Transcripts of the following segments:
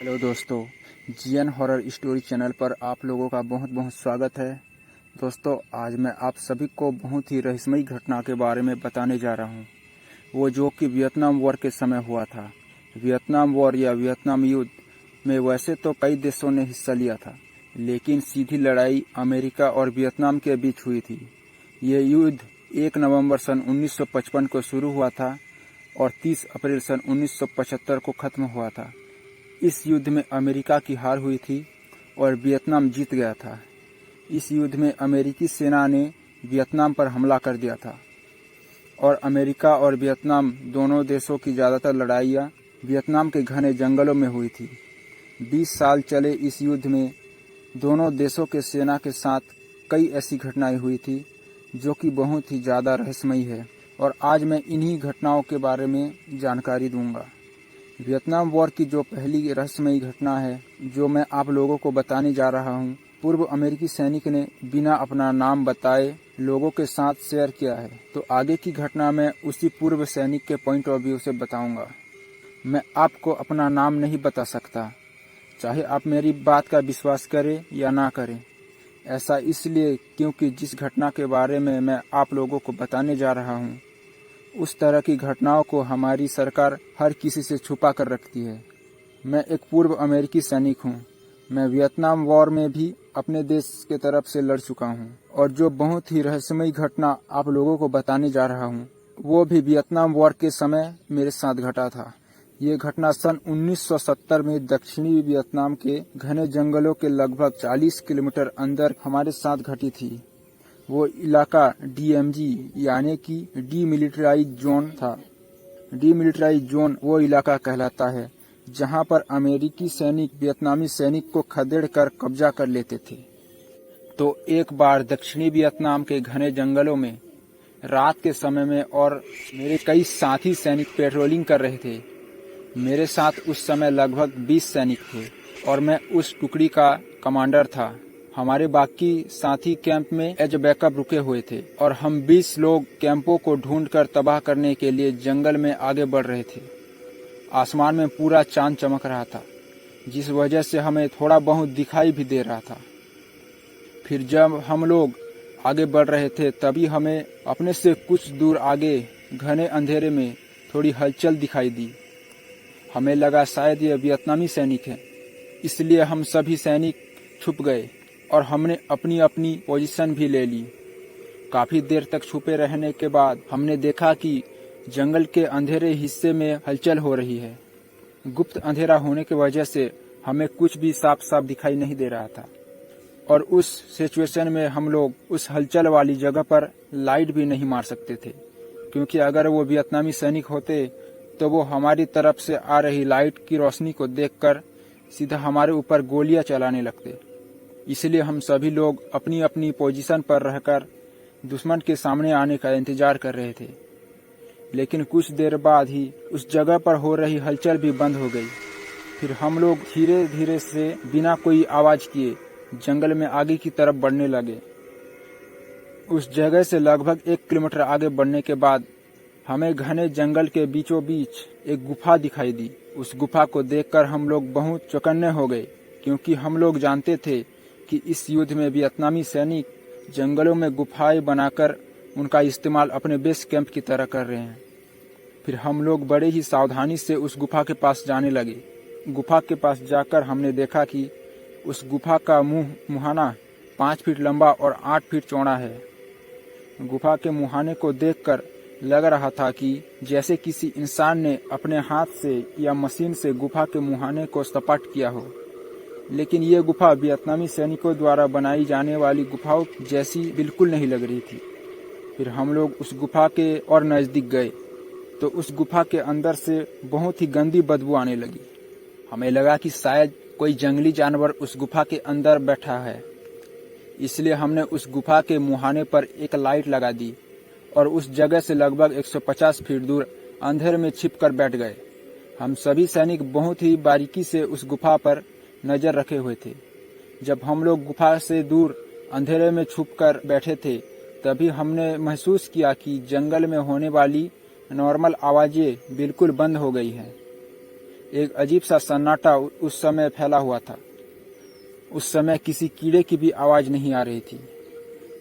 Hello दोस्तों, GN horror story channel पर आप लोगों का बहुत बहुत स्वागत है। दोस्तों, आज मैं आप सभी को बहुत ही रहस्यमयी घटना के बारे में बताने जा रहा हूँ, वो जो कि वियतनाम वॉर के समय हुआ था। वियतनाम वॉर या वियतनाम युद्ध में वैसे तो कई देशों ने हिस्सा लिया था, लेकिन सीधी लड़ाई अमेरिका और वियतनाम के बीच हुई थी। ये युद्ध 1 नवंबर सन 1955 को शुरू हुआ था और 30 अप्रैल सन 1975 को खत्म हुआ था। इस युद्ध में अमेरिका की हार हुई थी और वियतनाम जीत गया था। इस युद्ध में अमेरिकी सेना ने वियतनाम पर हमला कर दिया था और अमेरिका और वियतनाम दोनों देशों की ज़्यादातर लड़ाइयाँ वियतनाम के घने जंगलों में हुई थी। 20 साल चले इस युद्ध में दोनों देशों के सेना के साथ कई ऐसी घटनाएं हुई थी जो कि बहुत ही ज़्यादा रहस्यमयी है, और आज मैं इन्हीं घटनाओं के बारे में जानकारी दूंगा। वियतनाम वॉर की जो पहली रहस्यमयी घटना है जो मैं आप लोगों को बताने जा रहा हूँ, पूर्व अमेरिकी सैनिक ने बिना अपना नाम बताए लोगों के साथ शेयर किया है। तो आगे की घटना मैं उसी पूर्व सैनिक के पॉइंट ऑफ व्यू से बताऊंगा। मैं आपको अपना नाम नहीं बता सकता, चाहे आप मेरी बात का विश्वास करें या ना करें। ऐसा इसलिए क्योंकि जिस घटना के बारे में मैं आप लोगों को बताने जा रहा हूँ, उस तरह की घटनाओं को हमारी सरकार हर किसी से छुपा कर रखती है। मैं एक पूर्व अमेरिकी सैनिक हूँ। मैं वियतनाम वॉर में भी अपने देश के तरफ से लड़ चुका हूँ, और जो बहुत ही रहस्यमयी घटना आप लोगों को बताने जा रहा हूँ, वो भी वियतनाम वॉर के समय मेरे साथ घटा था। ये घटना सन 1970 में दक्षिणी वियतनाम के घने जंगलों के लगभग 40 किलोमीटर अंदर हमारे साथ घटी थी। वो इलाका DMZ यानी कि डीमिलिटराइज्ड जोन था। डीमिलिटराइज्ड जोन वो इलाका कहलाता है जहां पर अमेरिकी सैनिक वियतनामी सैनिक को खदेड़ कर कब्जा कर लेते थे। तो एक बार दक्षिणी वियतनाम के घने जंगलों में रात के समय में और मेरे कई साथी सैनिक पेट्रोलिंग कर रहे थे। मेरे साथ उस समय लगभग 20 सैनिक थे और मैं उस टुकड़ी का कमांडर था। हमारे बाकी साथी कैंप में एज बैकअप रुके हुए थे और हम 20 लोग कैंपों को ढूंढकर तबाह करने के लिए जंगल में आगे बढ़ रहे थे। आसमान में पूरा चांद चमक रहा था, जिस वजह से हमें थोड़ा बहुत दिखाई भी दे रहा था। फिर जब हम लोग आगे बढ़ रहे थे, तभी हमें अपने से कुछ दूर आगे घने अंधेरे में थोड़ी हलचल दिखाई दी। हमें लगा शायद ये वियतनामी सैनिक हैं, इसलिए हम सभी सैनिक छुप गए और हमने अपनी अपनी पोजीशन भी ले ली। काफी देर तक छुपे रहने के बाद हमने देखा कि जंगल के अंधेरे हिस्से में हलचल हो रही है। गुप्त अंधेरा होने की वजह से हमें कुछ भी साफ साफ दिखाई नहीं दे रहा था, और उस सिचुएशन में हम लोग उस हलचल वाली जगह पर लाइट भी नहीं मार सकते थे, क्योंकि अगर वो वियतनामी सैनिक होते तो वो हमारी तरफ से आ रही लाइट की रोशनी को देखकर सीधा हमारे ऊपर गोलियां चलाने लगते। इसलिए हम सभी लोग अपनी अपनी पोजीशन पर रहकर दुश्मन के सामने आने का इंतजार कर रहे थे। लेकिन कुछ देर बाद ही उस जगह पर हो रही हलचल भी बंद हो गई। फिर हम लोग धीरे धीरे से बिना कोई आवाज किए जंगल में आगे की तरफ बढ़ने लगे। उस जगह से लगभग 1 किलोमीटर आगे बढ़ने के बाद हमें घने जंगल के बीचों बीच एक गुफा दिखाई दी। उस गुफा को देखकर हम लोग बहुत चौकन्ने हो गए, क्योंकि हम लोग जानते थे कि इस युद्ध में वियतनामी सैनिक जंगलों में गुफाएं बनाकर उनका इस्तेमाल अपने बेस कैंप की तरह कर रहे हैं। फिर हम लोग बड़े ही सावधानी से उस गुफा के पास जाने लगे। गुफा के पास जाकर हमने देखा कि उस गुफा का मुहाना 5 फीट लंबा और 8 फीट चौड़ा है। गुफा के मुहाने को देखकर लग रहा था कि जैसे किसी इंसान ने अपने हाथ से या मशीन से गुफा के मुहाने को सपाट किया हो। लेकिन ये गुफा वियतनामी सैनिकों द्वारा बनाई जाने वाली गुफाओं जैसी बिल्कुल नहीं लग रही थी। फिर हम लोग उस गुफा के और नजदीक गए तो उस गुफा के अंदर से बहुत ही गंदी बदबू आने लगी। हमें लगा कि शायद कोई जंगली जानवर उस गुफा के अंदर बैठा है, इसलिए हमने उस गुफा के मुहाने पर एक लाइट लगा दी और उस जगह से लगभग 150 फीट दूर अंधेरे में छिपकर बैठ गए। हम सभी सैनिक बहुत ही बारीकी से उस गुफा पर नजर रखे हुए थे। जब हम लोग गुफा से दूर अंधेरे में छुपकर बैठे थे, तभी हमने महसूस किया कि जंगल में होने वाली नॉर्मल आवाजें बिल्कुल बंद हो गई हैं। एक अजीब सा सन्नाटा उस समय फैला हुआ था। उस समय किसी कीड़े की भी आवाज नहीं आ रही थी।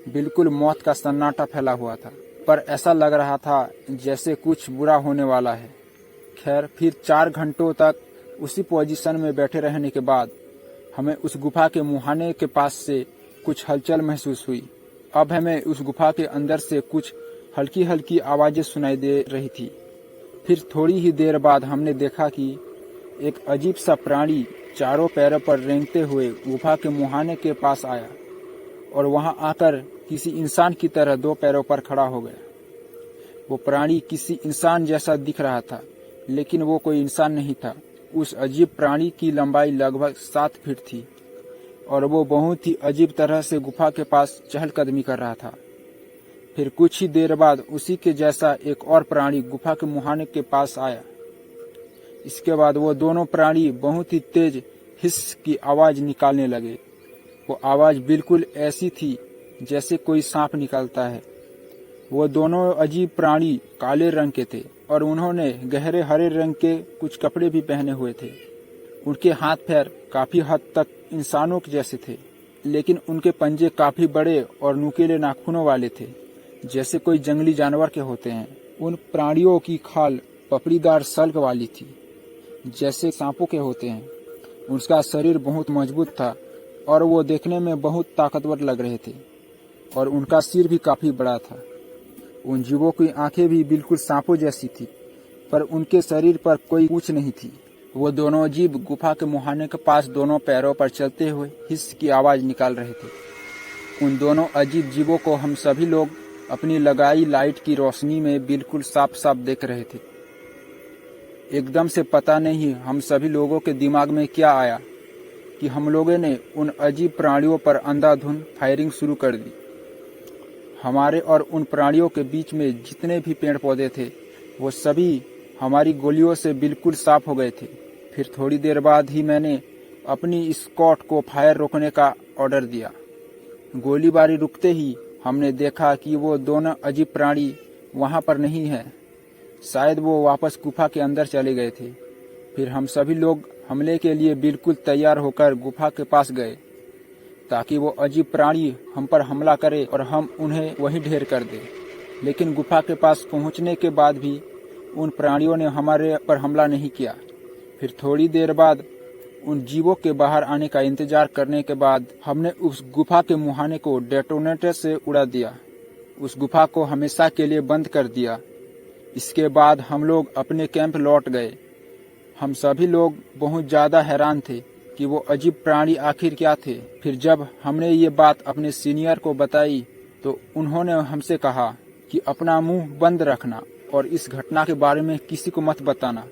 बिल्कुल मौत का सन्नाटा फैला हुआ था, पर ऐसा लग रहा था जैसे कुछ बुरा होने वाला है। खैर, फिर 4 घंटों तक उसी पोजीशन में बैठे रहने के बाद हमें उस गुफा के मुहाने के पास से कुछ हलचल महसूस हुई। अब हमें उस गुफा के अंदर से कुछ हल्की हल्की आवाजें सुनाई दे रही थी। फिर थोड़ी ही देर बाद हमने देखा कि एक अजीब सा प्राणी चारों पैरों पर रेंगते हुए गुफा के मुहाने के पास आया और वहां आकर किसी इंसान की तरह 2 पैरों पर खड़ा हो गया। वो प्राणी किसी इंसान जैसा दिख रहा था, लेकिन वो कोई इंसान नहीं था। उस अजीब प्राणी की लंबाई लगभग 7 फीट थी और वो बहुत ही अजीब तरह से गुफा के पास चहलकदमी कर रहा था। फिर कुछ ही देर बाद उसी के जैसा एक और प्राणी गुफा के मुहाने के पास आया। इसके बाद वो दोनों प्राणी बहुत ही तेज हिस्स की आवाज निकालने लगे। वो आवाज बिल्कुल ऐसी थी जैसे कोई सांप निकलता है। वो दोनों अजीब प्राणी काले रंग के थे और उन्होंने गहरे हरे रंग के कुछ कपड़े भी पहने हुए थे। उनके हाथ पैर काफी हद तक इंसानों के जैसे थे, लेकिन उनके पंजे काफी बड़े और नुकीले नाखूनों वाले थे, जैसे कोई जंगली जानवर के होते हैं। उन प्राणियों की खाल पपड़ीदार सल्क वाली थी, जैसे सांपों के होते हैं। उसका शरीर बहुत मजबूत था और वो देखने में बहुत ताकतवर लग रहे थे और उनका सिर भी काफी बड़ा था। उन जीवों की आंखें भी बिल्कुल सांपों जैसी थी, पर उनके शरीर पर कोई पूंछ नहीं थी। वो दोनों जीव गुफा के मुहाने के पास दोनों पैरों पर चलते हुए हिस्स की आवाज निकाल रहे थे। उन दोनों अजीब जीवों को हम सभी लोग अपनी लगाई लाइट की रोशनी में बिल्कुल साफ साफ देख रहे थे। एकदम से पता नहीं हम सभी लोगों के दिमाग में क्या आया कि हम लोगों ने उन अजीब प्राणियों पर अंधाधुंध फायरिंग शुरू कर दी। हमारे और उन प्राणियों के बीच में जितने भी पेड़ पौधे थे वो सभी हमारी गोलियों से बिल्कुल साफ हो गए थे। फिर थोड़ी देर बाद ही मैंने अपनी स्कॉट को फायर रोकने का ऑर्डर दिया। गोलीबारी रुकते ही हमने देखा कि वो दोनों अजीब प्राणी वहां पर नहीं है। शायद वो वापस गुफा के अंदर चले गए थे। फिर हम सभी लोग हमले के लिए बिल्कुल तैयार होकर गुफा के पास गए ताकि वो अजीब प्राणी हम पर हमला करे और हम उन्हें वहीं ढेर कर दे। लेकिन गुफा के पास पहुंचने के बाद भी उन प्राणियों ने हमारे पर हमला नहीं किया। फिर थोड़ी देर बाद उन जीवों के बाहर आने का इंतजार करने के बाद हमने उस गुफा के मुहाने को डेटोनेटर से उड़ा दिया। उस गुफा को हमेशा के लिए बंद कर दिया। इसके बाद हम लोग अपने कैंप लौट गए। हम सभी लोग बहुत ज्यादा हैरान थे कि वो अजीब प्राणी आखिर क्या थे। फिर जब हमने ये बात अपने सीनियर को बताई तो उन्होंने हमसे कहा कि अपना मुंह बंद रखना और इस घटना के बारे में किसी को मत बताना।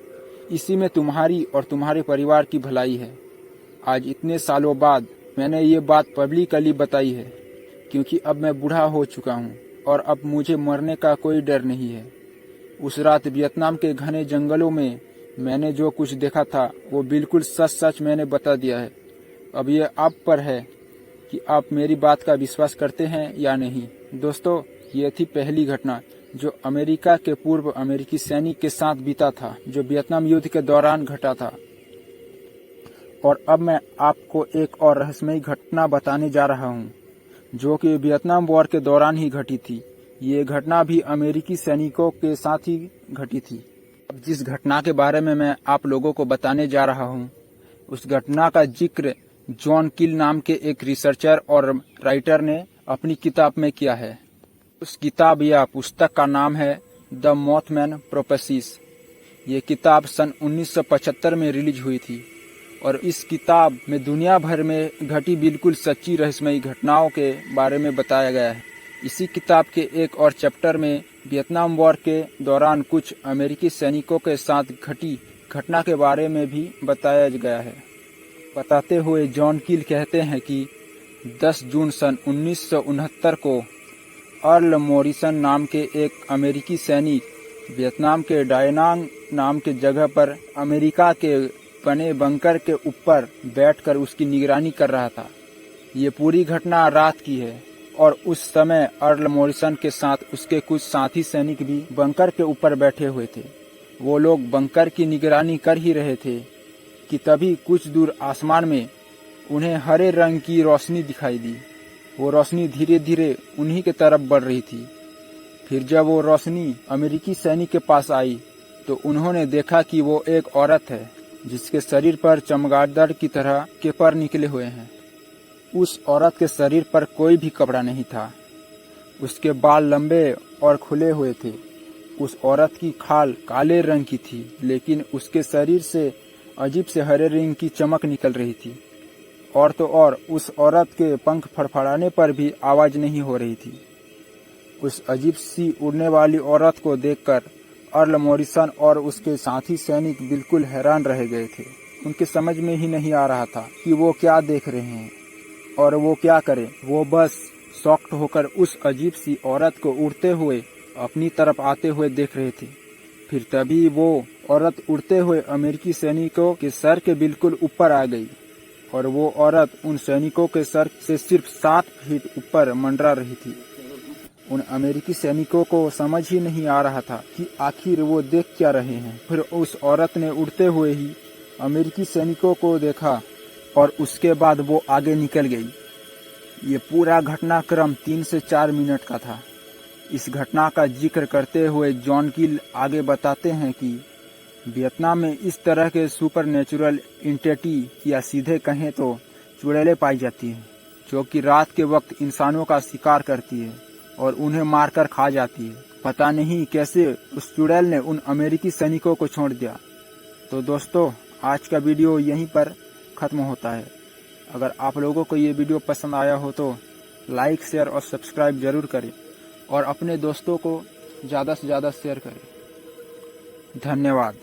इसी में तुम्हारी और तुम्हारे परिवार की भलाई है। आज इतने सालों बाद मैंने ये बात पब्लिकली बताई है, क्योंकि अब मैं बूढ़ा हो चुका हूँ और अब मुझे मरने का कोई डर नहीं है। उस रात वियतनाम के घने जंगलों में मैंने जो कुछ देखा था वो बिल्कुल सच सच मैंने बता दिया है। अब ये आप पर है कि आप मेरी बात का विश्वास करते हैं या नहीं। दोस्तों, ये थी पहली घटना जो अमेरिका के पूर्व अमेरिकी सैनिक के साथ बीता था, जो वियतनाम युद्ध के दौरान घटा था। और अब मैं आपको एक और रहस्यमयी घटना बताने जा रहा हूँ, जो कि वियतनाम वॉर के दौरान ही घटी थी। ये घटना भी अमेरिकी सैनिकों के साथ ही घटी थी। अब जिस घटना के बारे में मैं आप लोगों को बताने जा रहा हूँ, उस घटना का जिक्र जॉन किल नाम के एक रिसर्चर और राइटर ने अपनी किताब में किया है। उस किताब या पुस्तक का नाम है द मॉथमैन प्रोपेसीज। ये किताब सन 1975 में रिलीज हुई थी और इस किताब में दुनिया भर में घटी बिल्कुल सच्ची रहस्यमयी घटनाओं के बारे में बताया गया है। इसी किताब के एक और चैप्टर में वियतनाम वॉर के दौरान कुछ अमेरिकी सैनिकों के साथ घटी घटना के बारे में भी बताया गया है। बताते हुए जॉन किल कहते हैं कि 10 जून सन 1969 को अर्ल मॉरिसन नाम के एक अमेरिकी सैनिक वियतनाम के डायनांग नाम के जगह पर अमेरिका के बने बंकर के ऊपर बैठकर उसकी निगरानी कर रहा था। ये पूरी घटना रात की है और उस समय अर्ल मॉरिसन के साथ उसके कुछ साथी सैनिक भी बंकर के ऊपर बैठे हुए थे। वो लोग बंकर की निगरानी कर ही रहे थे कि तभी कुछ दूर आसमान में उन्हें हरे रंग की रोशनी दिखाई दी। वो रोशनी धीरे धीरे उन्हीं की तरफ बढ़ रही थी। फिर जब वो रोशनी अमेरिकी सैनिक के पास आई तो उन्होंने देखा कि वो एक औरत है जिसके शरीर पर चमगादड़ की तरह के पर निकले हुए हैं। उस औरत के शरीर पर कोई भी कपड़ा नहीं था। उसके बाल लंबे और खुले हुए थे। उस औरत की खाल काले रंग की थी, लेकिन उसके शरीर से अजीब से हरे रंग की चमक निकल रही थी। और तो और उस औरत के पंख फड़फड़ाने पर भी आवाज नहीं हो रही थी। उस अजीब सी उड़ने वाली औरत को देखकर अर्ल मॉरिसन और उसके साथी सैनिक बिल्कुल हैरान रह गए थे। उनके समझ में ही नहीं आ रहा था कि वो क्या देख रहे हैं और वो क्या करें। वो बस शॉक्ड होकर उस अजीब सी औरत को उड़ते हुए अपनी तरफ आते हुए देख रहे थे। फिर तभी वो औरत उड़ते हुए अमेरिकी सैनिकों के सर के बिल्कुल ऊपर आ गई और वो औरत उन सैनिकों के सर से सिर्फ 7 फीट ऊपर मंडरा रही थी। उन अमेरिकी सैनिकों को समझ ही नहीं आ रहा था कि आखिर वो देख क्या रहे हैं। फिर उस औरत ने उड़ते हुए ही अमेरिकी सैनिकों को देखा और उसके बाद वो आगे निकल गई। ये पूरा घटनाक्रम 3 से 4 मिनट का था। इस घटना का जिक्र करते हुए जॉन कील आगे बताते हैं कि वियतनाम में इस तरह के सुपरनेचुरल एंटिटी या सीधे कहें तो चुड़ैलें पाई जाती हैं, जो कि रात के वक्त इंसानों का शिकार करती है और उन्हें मारकर खा जाती है। पता नहीं कैसे उस चुड़ैल ने उन अमेरिकी सैनिकों को छोड़ दिया। तो दोस्तों, आज का वीडियो यहीं पर ख़त्म होता है। अगर आप लोगों को ये वीडियो पसंद आया हो तो लाइक, शेयर और सब्सक्राइब जरूर करें और अपने दोस्तों को ज़्यादा से ज़्यादा शेयर करें। धन्यवाद।